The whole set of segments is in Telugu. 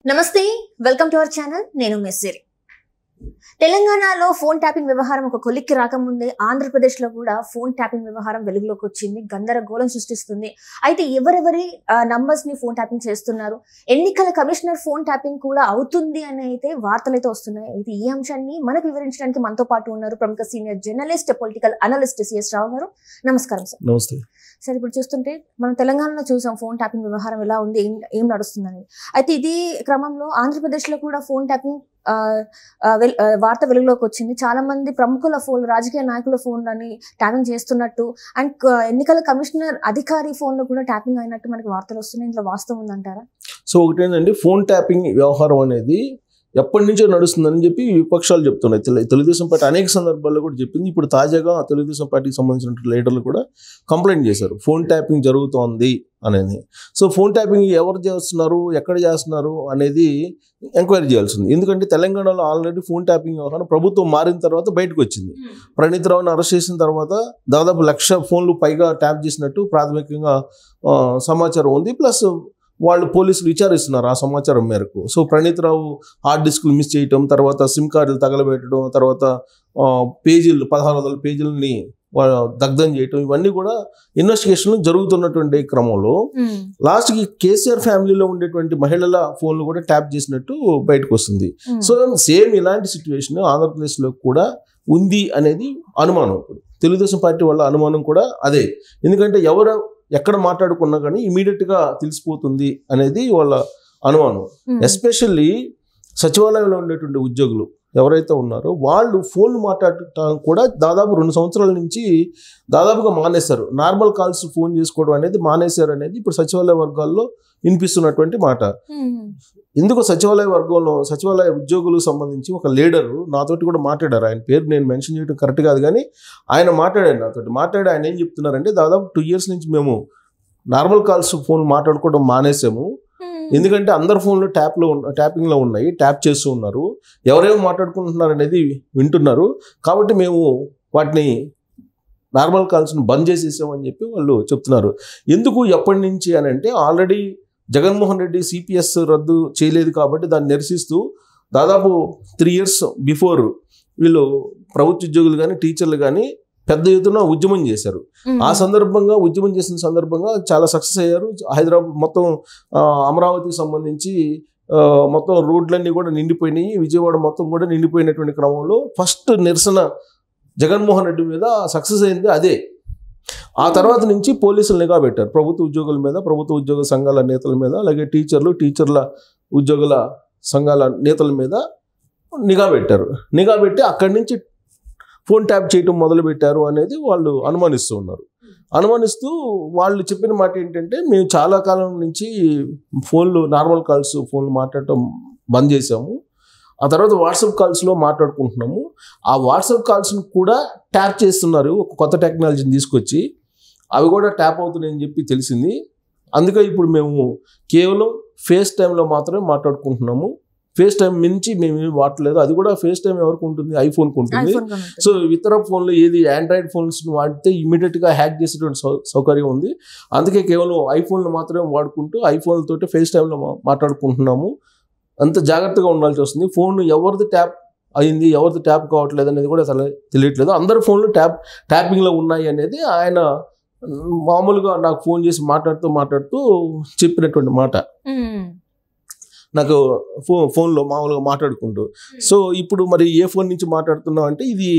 నమస్తే వెల్కమ్ టు అవర్ ఛానల్ నేను మెస్సిరి తెలంగాణలో ఫోన్ ట్యాపింగ్ వ్యవహారం ఒక కొలిక్కి రాకముందే ఆంధ్రప్రదేశ్లో కూడా ఫోన్ ట్యాపింగ్ వ్యవహారం వెలుగులోకి వచ్చింది, గందరగోళం సృష్టిస్తుంది. అయితే ఎవరెవరి నంబర్స్ ని ఫోన్ ట్యాపింగ్ చేస్తున్నారు, ఎన్నికల కమిషనర్ ఫోన్ ట్యాపింగ్ కూడా అవుతుంది అని అయితే వార్తలు అయితే వస్తున్నాయి. అయితే ఈ అంశాన్ని మనకు వివరించడానికి మనతో పాటు ఉన్నారు ప్రముఖ senior journalist, political analyst CS Rao గారు. నమస్కారం సార్. నమస్తే సార్, ఇప్పుడు చూస్తుంటే మనం తెలంగాణలో చూసాం ఫోన్ ట్యాపింగ్ వ్యవహారం ఎలా ఉంది, ఏం నడుస్తుందని. అయితే ఇది క్రమంలో ఆంధ్రప్రదేశ్లో కూడా ఫోన్ ట్యాపింగ్ వార్త వెలుగులోకి వచ్చింది. చాలా మంది ప్రముఖుల ఫోన్, రాజకీయ నాయకుల ఫోన్లని ట్యాపింగ్ చేస్తున్నట్టు అండ్ ఎన్నికల కమిషనర్ అధికారి ఫోన్ లో కూడా ట్యాపింగ్ అయినట్టు మనకి వార్తలు వస్తున్నాయి. ఇంట్లో వాస్తవం ఉందంటారా? సో ఒకటేంటంటే ఫోన్ ట్యాపింగ్ వ్యవహారం అనేది ఎప్పటి నుంచో నడుస్తుందని చెప్పి విపక్షాలు చెప్తున్నాయి. తెలుగుదేశం పార్టీ అనేక సందర్భాల్లో కూడా చెప్పింది. ఇప్పుడు తాజాగా తెలుగుదేశం పార్టీకి సంబంధించిన లీడర్లు కూడా కంప్లైంట్ చేశారు ఫోన్ ట్యాపింగ్ జరుగుతోంది అనేది. సో ఫోన్ ట్యాపింగ్ ఎవరు చేస్తున్నారు, ఎక్కడ చేస్తున్నారు అనేది ఎంక్వైరీ చేయాల్సింది. ఎందుకంటే తెలంగాణలో ఆల్రెడీ ఫోన్ ట్యాపింగ్ వ్యవహారం ప్రభుత్వం మారిన తర్వాత బయటకు వచ్చింది. ప్రణీత్ రావుని అరెస్ట్ చేసిన తర్వాత దాదాపు 1,00,000 ఫోన్లు పైగా ట్యాప్ చేసినట్టు ప్రాథమికంగా సమాచారం ఉంది. ప్లస్ వాళ్ళు పోలీసులు విచారిస్తున్నారు ఆ సమాచారం మేరకు. సో ప్రణీత్ రావు హార్డ్ డిస్క్లు మిస్ చేయటం, తర్వాత సిమ్ కార్డులు తగలబెట్టడం, తర్వాత పేజీలు 1,600 పేజీలని దగ్ధం చేయటం, ఇవన్నీ కూడా ఇన్వెస్టిగేషన్లు జరుగుతున్నటువంటి క్రమంలో లాస్ట్కి కేసీఆర్ ఫ్యామిలీలో ఉండేటువంటి మహిళల ఫోన్లు కూడా ట్యాప్ చేసినట్టు బయటకు వస్తుంది. సో సేమ్ ఇలాంటి సిచ్యువేషన్ ఆంధ్రప్రదేశ్లో కూడా ఉంది అనేది అనుమానం. తెలుగుదేశం పార్టీ వాళ్ళ అనుమానం కూడా అదే. ఎందుకంటే ఎవరు ఎక్కడ మాట్లాడుకున్నా కానీ ఇమీడియట్గా తెలిసిపోతుంది అనేది వాళ్ళ అనుమానం. ఎస్పెషల్లీ సచివాలయంలో ఉండేటువంటి ఉద్యోగులు ఎవరైతే ఉన్నారో వాళ్ళు ఫోన్లు మాట్లాడటం కూడా దాదాపు 2 సంవత్సరాల నుంచి దాదాపుగా మానేశారు. నార్మల్ కాల్స్ ఫోన్ చేసుకోవడం అనేది మానేశారు అనేది ఇప్పుడు సచివాలయ వర్గాల్లో వినిపిస్తున్నటువంటి మాట. ఎందుకు సచివాలయ ఉద్యోగులకు సంబంధించి ఒక లీడరు నాతోటి కూడా మాట్లాడారు. ఆయన పేరు నేను మెన్షన్ చేయడం కరెక్ట్ కాదు, కానీ ఆయన మాట్లాడి ఆయన ఏం చెప్తున్నారంటే దాదాపు 2 years నుంచి మేము నార్మల్ కాల్స్ ఫోన్ మాట్లాడుకోవడం మానేసాము. ఎందుకంటే అందరు ఫోన్లు ట్యాపింగ్లో ఉన్నాయి, ట్యాప్ చేస్తూ ఉన్నారు, ఎవరేమో మాట్లాడుకుంటున్నారు అనేది వింటున్నారు. కాబట్టి మేము వాటిని నార్మల్ కాల్స్ని బంద్ చేసేసామని చెప్పి వాళ్ళు చెప్తున్నారు. ఎందుకు ఎప్పటి నుంచి అని అంటే ఆల్రెడీ జగన్మోహన్ రెడ్డి సిపిఎస్ రద్దు చేయలేదు కాబట్టి దాన్ని నిరసిస్తూ దాదాపు 3 years బిఫోర్ వీళ్ళు ప్రభుత్వ ఉద్యోగులు కానీ టీచర్లు కానీ పెద్ద ఎత్తున ఉద్యమం చేశారు. ఆ సందర్భంగా ఉద్యమం చేసిన సందర్భంగా చాలా సక్సెస్ అయ్యారు. హైదరాబాద్ మొత్తం అమరావతికి సంబంధించి మొత్తం రోడ్లన్నీ కూడా నిండిపోయినాయి, విజయవాడ మొత్తం కూడా నిండిపోయినటువంటి క్రమంలో ఫస్ట్ నిరసన జగన్మోహన్ రెడ్డి మీద సక్సెస్ అయింది అదే. ఆ తర్వాత నుంచి పోలీసులు నిఘా పెట్టారు ప్రభుత్వ ఉద్యోగుల మీద, ప్రభుత్వ ఉద్యోగ సంఘాల నేతల మీద, అలాగే టీచర్ల ఉద్యోగుల సంఘాల నేతల మీద నిఘా పెట్టి అక్కడి నుంచి ఫోన్ ట్యాప్ చేయటం మొదలుపెట్టారు అనేది వాళ్ళు అనుమానిస్తూ వాళ్ళు చెప్పిన మాట ఏంటంటే మేము చాలా కాలం నుంచి నార్మల్ కాల్స్ ఫోన్లు మాట్లాడటం బంద్ చేసాము, ఆ తర్వాత వాట్సాప్ కాల్స్లో మాట్లాడుకుంటున్నాము, ఆ వాట్సాప్ కాల్స్ని కూడా ట్యాప్ చేస్తున్నారు ఒక కొత్త టెక్నాలజీని తీసుకొచ్చి, అవి కూడా ట్యాప్ అవుతున్నాయని చెప్పి తెలిసింది. అందుకే ఇప్పుడు మేము కేవలం ఫేస్ టైంలో మాత్రమే మాట్లాడుకుంటున్నాము, ఫేస్ టైం మించి మేము వాడలేదు. అది కూడా ఫేస్ టైం ఎవరికి ఉంటుంది? ఐఫోన్కి ఉంటుంది. సో ఇతర ఫోన్లు ఏది ఆండ్రాయిడ్ ఫోన్స్ వాడితే ఇమీడియట్గా హ్యాక్ చేసేటువంటి సౌకర్యం ఉంది. అందుకే కేవలం ఐఫోన్లు మాత్రమే వాడుకుంటూ ఐఫోన్లతో ఫేస్ టైంలో మాట్లాడుకుంటున్నాము. అంత జాగ్రత్తగా ఉండాల్సి వస్తుంది. ఫోన్ ఎవరిది ట్యాప్ అయింది, ఎవరిది ట్యాప్ కావట్లేదు అనేది కూడా తెలియట్లేదు. అందరి ఫోన్లు ట్యాపింగ్లో ఉన్నాయి అనేది ఆయన మామూలుగా నాకు ఫోన్ చేసి మాట్లాడుతూ చెప్పినటువంటి మాట. నాకు ఫోన్లో మామూలుగా మాట్లాడుకుంటూ. సో ఇప్పుడు మరి ఏ ఫోన్ నుంచి మాట్లాడుతున్నావు అంటే ఇది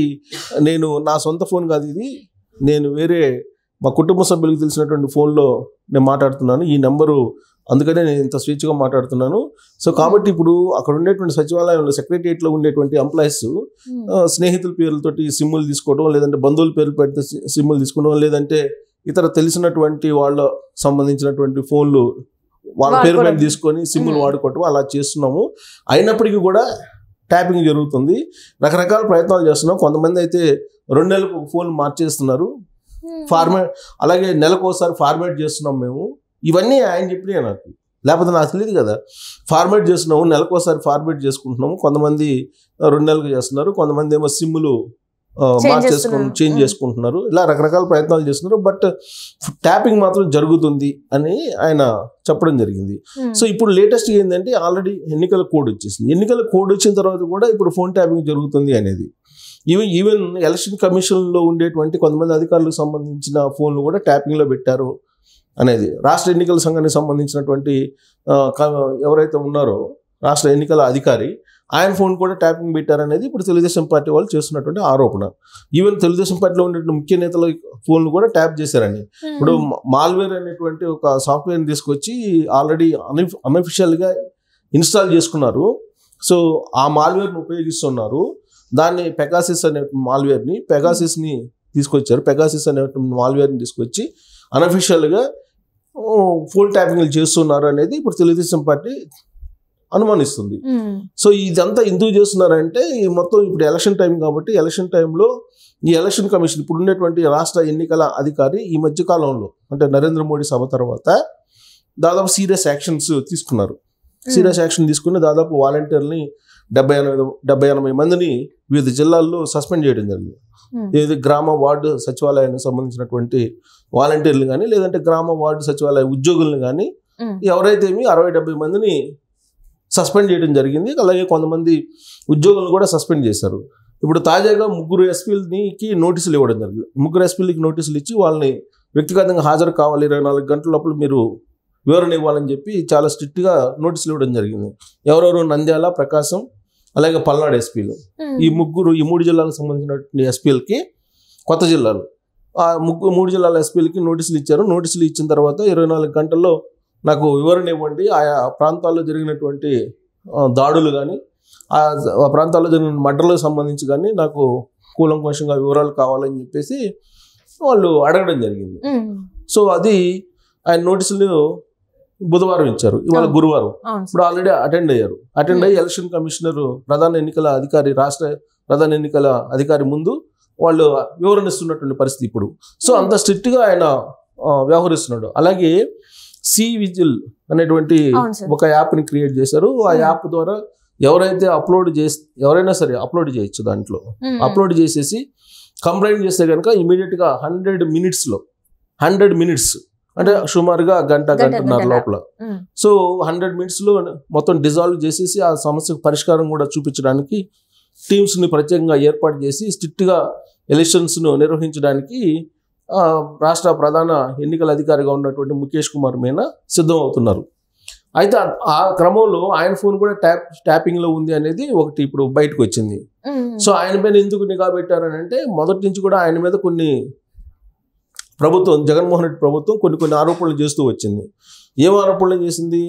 నా సొంత ఫోన్ కాదు, ఇది నేను వేరే మా కుటుంబ సభ్యులకు తెలిసినటువంటి ఫోన్లో నేను మాట్లాడుతున్నాను, ఈ నెంబరు, అందుకనే నేను ఇంత స్వేచ్ఛగా మాట్లాడుతున్నాను. సో కాబట్టి ఇప్పుడు అక్కడ ఉండేటువంటి సచివాలయంలో సెక్రటరియట్లో ఉండేటువంటి ఎంప్లాయీస్ స్నేహితుల పేర్లతోటి సిమ్ములు తీసుకోవడం, లేదంటే బంధువుల పేర్లు పెడితే సిమ్ములు తీసుకోవడం, లేదంటే ఇతర తెలిసినటువంటి వాళ్ళ సంబంధించినటువంటి ఫోన్లు వాళ్ళ పేరు మీద తీసుకొని సిమ్ములు వాడుకోవటం అలా చేస్తున్నాము. అయినప్పటికీ కూడా ట్యాపింగ్ జరుగుతుంది. రకరకాల ప్రయత్నాలు చేస్తున్నాం. కొంతమంది అయితే 2 నెలలకు ఫోన్ మార్చేస్తున్నారు, అలాగే నెలకోసారి ఫార్మేట్ చేస్తున్నాం మేము. ఇవన్నీ ఆయన చెప్పినాయి నాకు, లేకపోతే నాకు తెలియదు కదా. ఫార్మేట్ చేస్తున్నాము, నెలకోసారి ఫార్మేట్ చేసుకుంటున్నాము. కొంతమంది 2 నెలలకు చేస్తున్నారు, కొంతమంది ఏమో సిమ్ములు చేంజ్ చేసుకుంటున్నారు. ఇలా రకరకాల ప్రయత్నాలు చేస్తున్నారు. బట్ ట్యాపింగ్ మాత్రం జరుగుతుంది అని ఆయన చెప్పడం జరిగింది. సో ఇప్పుడు లేటెస్ట్ ఏంటంటే ఆల్రెడీ ఎన్నికల కోడ్ వచ్చేసింది. ఎన్నికల కోడ్ వచ్చిన తర్వాత కూడా ఇప్పుడు ఫోన్ ట్యాపింగ్ జరుగుతుంది అనేది. ఈవెన్ ఎలక్షన్ కమిషన్లో ఉండేటువంటి కొంతమంది అధికారులకు సంబంధించిన ఫోన్లు కూడా ట్యాపింగ్లో పెట్టారు అనేది రాష్ట్ర ఎన్నికల సంఘానికి సంబంధించినటువంటి ఎవరైతే ఉన్నారో రాష్ట్ర ఎన్నికల అధికారి ఆయన ఫోన్ కూడా ట్యాపింగ్ పెట్టారనేది ఇప్పుడు తెలుగుదేశం పార్టీ వాళ్ళు చేస్తున్నటువంటి ఆరోపణ. ఈవెన్ తెలుగుదేశం పార్టీలో ఉండేటువంటి ముఖ్య నేతల ఫోన్లు కూడా ట్యాప్ చేశారని. ఇప్పుడు మాల్వేర్ అనేటువంటి ఒక సాఫ్ట్వేర్ని తీసుకొచ్చి ఆల్రెడీ అన్అఫిషియల్గా ఇన్స్టాల్ చేసుకున్నారు. సో ఆ మాల్వేర్ని ఉపయోగిస్తున్నారు. దాన్ని పెగాసిస్ అనే పెగాసిస్ని తీసుకొచ్చారు. పెగాసిస్ అనే మాల్వేర్ని తీసుకొచ్చి అన్అఫిషియల్గా ఫోన్ ట్యాపింగ్లు చేస్తున్నారు అనేది ఇప్పుడు తెలుగుదేశం పార్టీ అనుమానిస్తుంది. సో ఇదంతా ఎందుకు చేస్తున్నారంటే మొత్తం ఇప్పుడు ఎలక్షన్ టైం కాబట్టి ఎలక్షన్ టైంలో ఈ ఎలక్షన్ కమిషన్ ఇప్పుడు ఉండేటువంటి రాష్ట్ర ఎన్నికల అధికారి ఈ మధ్య కాలంలో అంటే నరేంద్ర మోడీ సభ తర్వాత దాదాపు సీరియస్ యాక్షన్స్ తీసుకున్నారు. సీరియస్ యాక్షన్ తీసుకుని దాదాపు వాలంటీర్ని 70-80 మందిని వివిధ జిల్లాల్లో సస్పెండ్ చేయడం జరిగింది. ఏది గ్రామ వార్డు సచివాలయానికి సంబంధించినటువంటి వాలంటీర్లు కానీ లేదంటే గ్రామ వార్డు సచివాలయ ఉద్యోగులను కానీ ఎవరైతే 60-70 మందిని సస్పెండ్ చేయడం జరిగింది. అలాగే కొంతమంది ఉద్యోగులను కూడా సస్పెండ్ చేశారు. ఇప్పుడు తాజాగా 3 ఎస్పీలకి నోటీసులు ఇవ్వడం జరిగింది. 3 ఎస్పీలకి నోటీసులు ఇచ్చి వాళ్ళని వ్యక్తిగతంగా హాజరు కావాలి, 24 గంటల లోపల మీరు వివరణ ఇవ్వాలని చెప్పి చాలా స్ట్రిక్ట్గా నోటీసులు ఇవ్వడం జరిగింది. ఎవరెవరు నంద్యాల, ప్రకాశం అలాగే పల్నాడు ఎస్పీలు ఈ 3 జిల్లాలకు సంబంధించిన ఎస్పీలకి కొత్త జిల్లాలు ఆ 3 జిల్లాల ఎస్పీలకి నోటీసులు ఇచ్చారు. నోటీసులు ఇచ్చిన తర్వాత 24 గంటల్లో నాకు వివరణ ఇవ్వండి, ఆయా ప్రాంతాల్లో జరిగినటువంటి దాడులు కానీ ఆ ప్రాంతాల్లో జరిగిన మర్డర్లకు సంబంధించి కానీ నాకు కూలంకషంగా వివరాలు కావాలని చెప్పేసి వాళ్ళు అడగడం జరిగింది. సో అది ఆయన నోటీసులు బుధవారం ఇచ్చారు, ఇవాళ గురువారం. ఇప్పుడు ఆల్రెడీ అటెండ్ అయ్యి ఎలక్షన్ కమిషనర్ రాష్ట్ర ప్రధాన ఎన్నికల అధికారి ముందు వాళ్ళు వివరణ ఇస్తున్నటువంటి పరిస్థితి ఇప్పుడు. సో అంత స్ట్రిక్ట్గా ఆయన వ్యవహరిస్తున్నాడు. అలాగే విజిల్ అనేటువంటి ఒక యాప్ని క్రియేట్ చేశారు. ఆ యాప్ ద్వారా ఎవరైనా సరే అప్లోడ్ చేయొచ్చు. దాంట్లో అప్లోడ్ చేసేసి కంప్లైంట్ చేస్తే కనుక ఇమీడియట్గా 100 మినిట్స్ అంటే సుమారుగా గంటన్నర లోపల సో 100 మినిట్స్లో మొత్తం డిజాల్వ్ చేసేసి ఆ సమస్యకు పరిష్కారం కూడా చూపించడానికి టీమ్స్ని ప్రత్యేకంగా ఏర్పాటు చేసి స్ట్రిక్ట్గా ఎలక్షన్స్ను నిర్వహించడానికి రాష్ట్ర ప్రధాన ఎన్నికల అధికారిగా ఉన్నటువంటి ముఖేష్ కుమార్ మీనా సిద్ధం అవుతున్నారు. అయితే ఆ క్రమంలో ఆయన ఫోన్ కూడా ట్యాపింగ్లో ఉంది అనేది ఒకటి ఇప్పుడు బయటకు వచ్చింది. సో ఆయన పైన ఎందుకు నిఘా పెట్టారని అంటే మొదటి నుంచి కూడా ఆయన మీద జగన్మోహన్ రెడ్డి ప్రభుత్వం కొన్ని ఆరోపణలు చేస్తూ వచ్చింది. ఏం ఆరోపణలు చేసింది?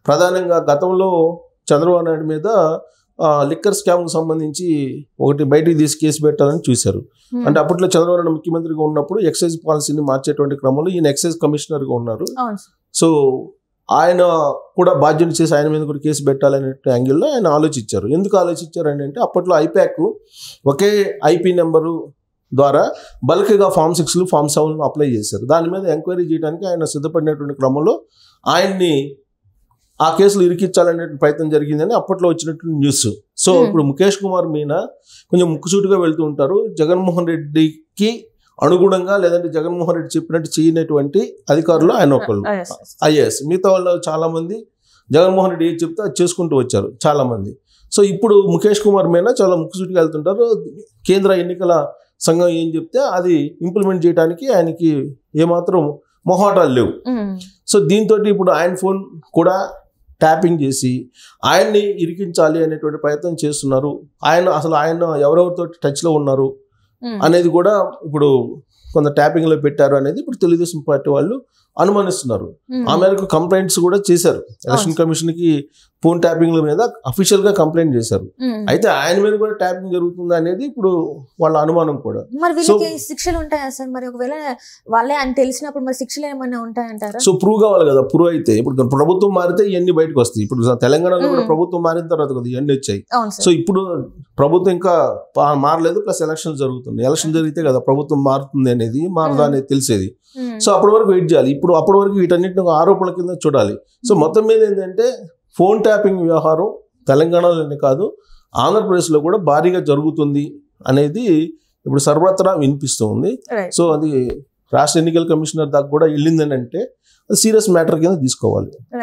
ప్రధానంగా గతంలో చంద్రబాబు నాయుడు మీద లిక్కర్ స్కామ్కు సంబంధించి ఒకటి బయటికి తీసి కేసు పెట్టాలని చూశారు. అంటే అప్పట్లో చంద్రబాబు నాయుడు ముఖ్యమంత్రిగా ఉన్నప్పుడు ఎక్సైజ్ పాలసీని మార్చేటువంటి క్రమంలో ఈయన ఎక్సైజ్ కమిషనర్గా ఉన్నారు. సో ఆయన కూడా బాధ్యత చేసి ఆయన మీద కూడా కేసు పెట్టాలనే యాంగిల్లో ఆయన ఆలోచించారు. ఎందుకు ఆలోచించారు అంటే అప్పట్లో ఐప్యాక్ ఒకే ఐపీ నెంబరు ద్వారా బల్క్గా Form 6, Form 7 అప్లై చేశారు. దాని మీద ఎంక్వైరీ చేయడానికి ఆయన సిద్ధపడినటువంటి క్రమంలో ఆయన్ని ఆ కేసులు ఇరికించాలనే ప్రయత్నం జరిగిందని అప్పట్లో వచ్చినటువంటి న్యూస్. సో ఇప్పుడు ముఖేష్ కుమార్ మీనా కొంచెం ముక్కుసూటిగా వెళ్తూ ఉంటారు. జగన్మోహన్ రెడ్డికి అనుగుణంగా లేదంటే జగన్మోహన్ రెడ్డి చెప్పినట్టు చేయనటువంటి అధికారులు ఆయన ఒకళ్ళు ఐఏఎస్. మిగతా వాళ్ళు చాలా మంది జగన్మోహన్ రెడ్డి ఏది చెప్తే అది చేసుకుంటూ వచ్చారు చాలా మంది. సో ఇప్పుడు ముఖేష్ కుమార్ మీనా చాలా ముక్కుసూటిగా వెళ్తుంటారు. కేంద్ర ఎన్నికల సంఘం ఏం చెప్తే అది ఇంప్లిమెంట్ చేయడానికి ఆయనకి ఏమాత్రం మొహాటాలు లేవు. సో దీంతో ఇప్పుడు ఆయన ఫోన్ కూడా ట్యాపింగ్ చేసి ఆయన్ని ఇరికించాలి అనేటువంటి ప్రయత్నం చేస్తున్నారు. ఆయన ఎవరెవరితో టచ్లో ఉన్నారు అనేది కూడా ఇప్పుడు కొంత ట్యాపింగ్లో పెట్టారు అనేది ఇప్పుడు తెలుగుదేశం పార్టీ వాళ్ళు అనుమానిస్తున్నారు. ఆ మేరకు కంప్లైంట్స్ కూడా చేశారు. ఎలక్షన్ కమిషన్కి ఫోన్ ట్యాపింగ్ల మీద అఫీషియల్గా కంప్లైంట్ చేశారు. అయితే ఆయన మీద కూడా ట్యాపింగ్ జరుగుతుందా అనేది ఇప్పుడు వాళ్ళ అనుమానం కూడా. మరి వీళ్ళకి శిక్షలు ఉంటాయా సార్? మరి ఒకవేళ వాళ్ళే అని తెలిసినప్పుడు మరి శిక్షలు ఏమైనా ఉంటాయంటారా? సో ప్రూవ్ కావాలి కదా. ప్రూవ్ అయితే ఇప్పుడు ప్రభుత్వం మారితే ఇవన్నీ బయటకు వస్తాయి. ఇప్పుడు తెలంగాణలో కూడా ప్రభుత్వం మారిన తర్వాత కదా ఇవన్నీ వచ్చాయి. సో ఇప్పుడు ప్రభుత్వం ఇంకా మారలేదు, ప్లస్ ఎలక్షన్ జరుగుతుంది. ఎలక్షన్ జరిగితే కదా ప్రభుత్వం మారుతుంది అనేది మారదా అనేది తెలిసేది. సో అప్పటి వరకు వెయిట్ చేయాలి. ఇప్పుడు అప్పటి వరకు వీటన్నిటిని ఆరోపణల కింద చూడాలి. సో మొత్తం మీద ఏంటంటే ఫోన్ ట్యాపింగ్ వ్యవహారం తెలంగాణలోనే కాదు ఆంధ్రప్రదేశ్లో కూడా భారీగా జరుగుతుంది అనేది ఇప్పుడు సర్వత్రా వినిపిస్తుంది. Right. సో అది రాష్ట్ర ఎన్నికల కమిషనర్ దాకా కూడా వెళ్ళిందని అంటే సీరియస్ మ్యాటర్ కింద తీసుకోవాలి. Right.